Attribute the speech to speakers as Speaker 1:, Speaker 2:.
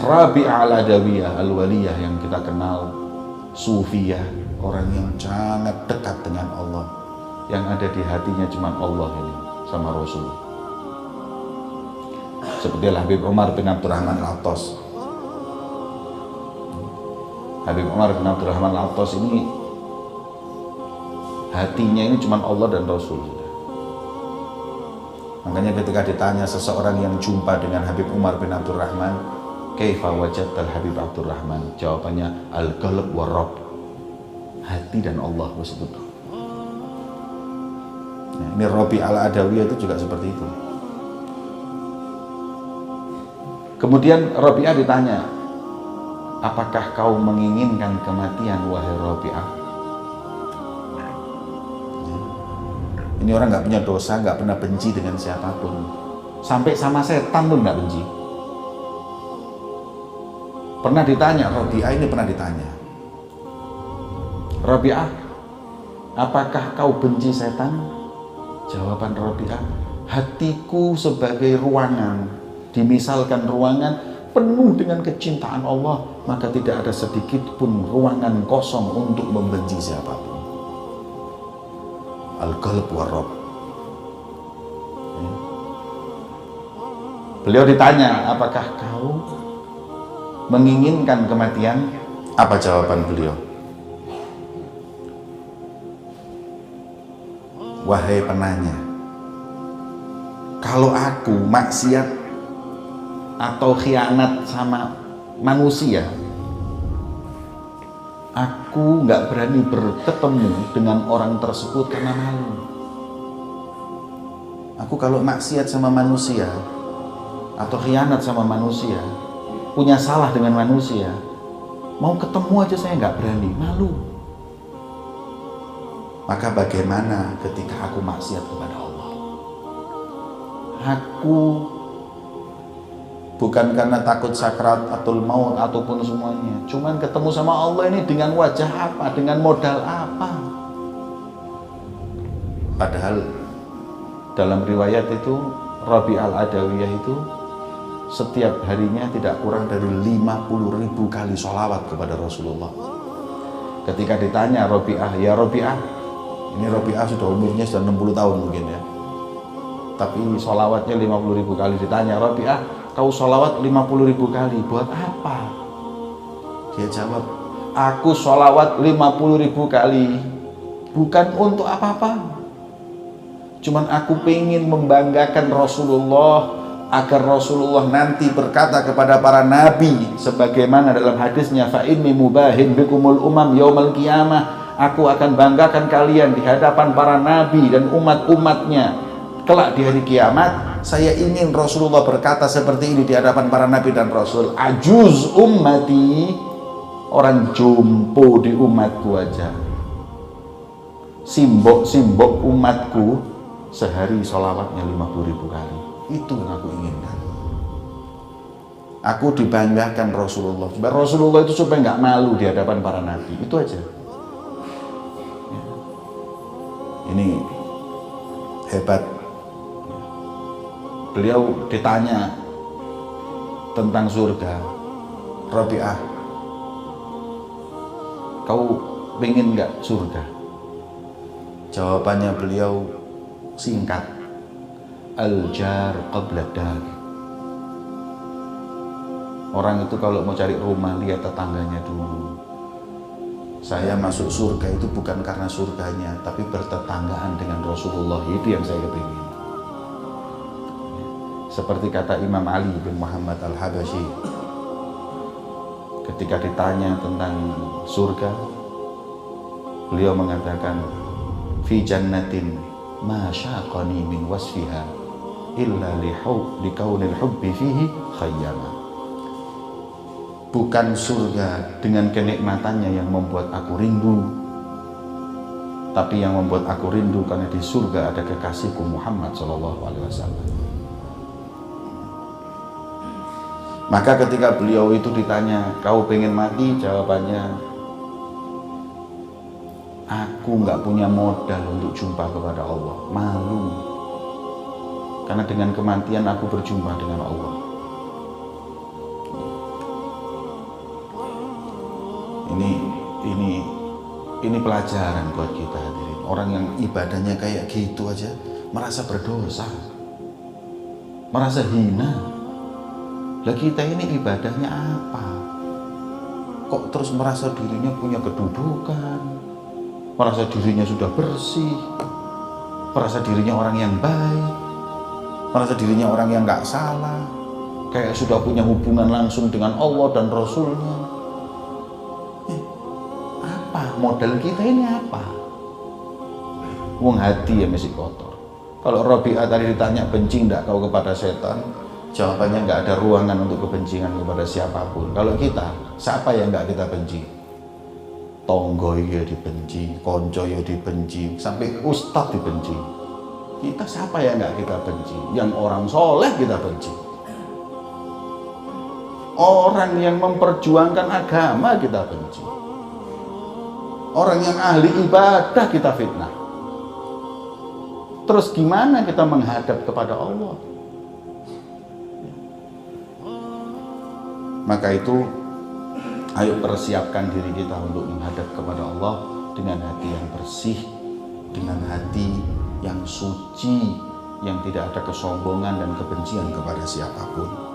Speaker 1: Rabi'ah al-Adawiyah al-Waliyah yang kita kenal, Sufiyah, orang yang sangat dekat dengan Allah, yang ada di hatinya cuma Allah ini sama Rasul. Seperti Habib Umar bin Abdurrahman Al-Attas. Habib Umar bin Abdurrahman Al-Attas ini hatinya ini cuma Allah dan Rasul. Makanya ketika ditanya seseorang yang jumpa dengan Habib Umar bin Abdurrahman, kaifa wajadtal Habib Abdurrahman? Jawabannya al-qalb wa rabb. Hati dan Allah bersatu. Nah, ini Rabi al-Adawiyah itu juga seperti itu. Kemudian Rabi'ah ditanya, apakah kau menginginkan kematian wahai Rabi'ah? Ini orang nggak punya dosa, nggak pernah benci dengan siapapun, sampai sama setan pun nggak benci. Pernah ditanya, Rabi'ah ini pernah ditanya, Rabi'ah, apakah kau benci setan? Jawaban Rabi'ah, hatiku sebagai ruangan, dimisalkan ruangan penuh dengan kecintaan Allah, maka tidak ada sedikit pun ruangan kosong untuk membenci siapapun. Al-qalb wa rabb. Beliau ditanya, apakah kau menginginkan kematian? Apa jawaban beliau? Wahai penanya, kalau aku maksiat atau khianat sama manusia, aku nggak berani bertemu dengan orang tersebut karena malu. Aku kalau maksiat sama manusia atau khianat sama manusia, punya salah dengan manusia, mau ketemu aja saya nggak berani, malu. Maka bagaimana ketika aku maksiat kepada Allah? Aku bukan karena takut sakrat atau maut ataupun semuanya, cuman ketemu sama Allah ini dengan wajah apa, dengan modal apa? Padahal dalam riwayat itu Rabi al-Adawiyah itu setiap harinya tidak kurang dari 50.000 kali sholawat kepada Rasulullah. Ketika ditanya Rabi'ah, ya Rabi'ah, ini Rabi'ah sudah umurnya sudah 60 tahun mungkin ya, tapi sholawatnya 50.000 kali. Ditanya, Rabi'ah, kau sholawat 50.000 kali, buat apa? Dia jawab, aku sholawat 50.000 kali bukan untuk apa-apa, cuman aku pengen membanggakan Rasulullah, agar Rasulullah nanti berkata kepada para nabi sebagaimana dalam hadisnya, fa inni mubahin bikumul umam yaumal qiyamah, aku akan banggakan kalian di hadapan para nabi dan umat-umatnya kelak di hari kiamat. Saya ingin Rasulullah berkata seperti ini di hadapan para nabi dan rasul, ajuz ummati, orang jompo di umatku aja, simbok-simbok umatku sehari sholawatnya 50.000 kali. Itu yang aku inginkan. Aku dibanggakan Rasulullah, Rasulullah itu supaya nggak malu di hadapan para nabi. Itu aja. Ini hebat. Beliau ditanya tentang surga, Rabi'ah, kau pengen nggak surga? Jawabannya beliau singkat, al-jar qabla dar. Orang itu kalau mau cari rumah lihat tetangganya dulu. Saya masuk surga itu bukan karena surganya, tapi bertetanggaan dengan Rasulullah. Itu yang saya kepingin. Seperti kata Imam Ali bin Muhammad Al-Habasyi, ketika ditanya tentang surga, beliau mengatakan, fi jannatin ma syaqani min wasfiha illa li kaunil hubbi fihi khayyama. Bukan surga dengan kenikmatannya yang membuat aku rindu, tapi yang membuat aku rindu karena di surga ada kekasihku Muhammad SAW. Maka ketika beliau itu ditanya, kau pengen mati? Jawabannya, aku nggak punya modal untuk jumpa kepada Allah, malu, karena dengan kematian aku berjumpa dengan Allah. Ini pelajaran buat kita hadirin. Orang yang ibadahnya kayak gitu aja merasa berdosa, merasa hina. Lah kita ini ibadahnya apa? Kok terus merasa dirinya punya kedudukan, merasa dirinya sudah bersih, merasa dirinya orang yang baik, merasa dirinya orang yang gak salah, kayak sudah punya hubungan langsung dengan Allah dan Rasulnya. Apa modal kita ini apa? Wong hati ya masih kotor. Kalau Rabi'ah tadi ditanya benci enggak kau kepada setan, jawabannya enggak ada ruangan untuk kebencian kepada siapapun. Kalau kita, siapa yang enggak kita benci? Tonggo ya dibenci, konco ya dibenci, sampai ustadz dibenci. Kita siapa yang enggak kita benci? Yang orang soleh kita benci. Orang yang memperjuangkan agama kita benci. Orang yang ahli ibadah kita fitnah. Terus gimana kita menghadap kepada Allah? Maka itu, ayo persiapkan diri kita untuk menghadap kepada Allah dengan hati yang bersih, dengan hati yang suci, yang tidak ada kesombongan dan kebencian kepada siapapun.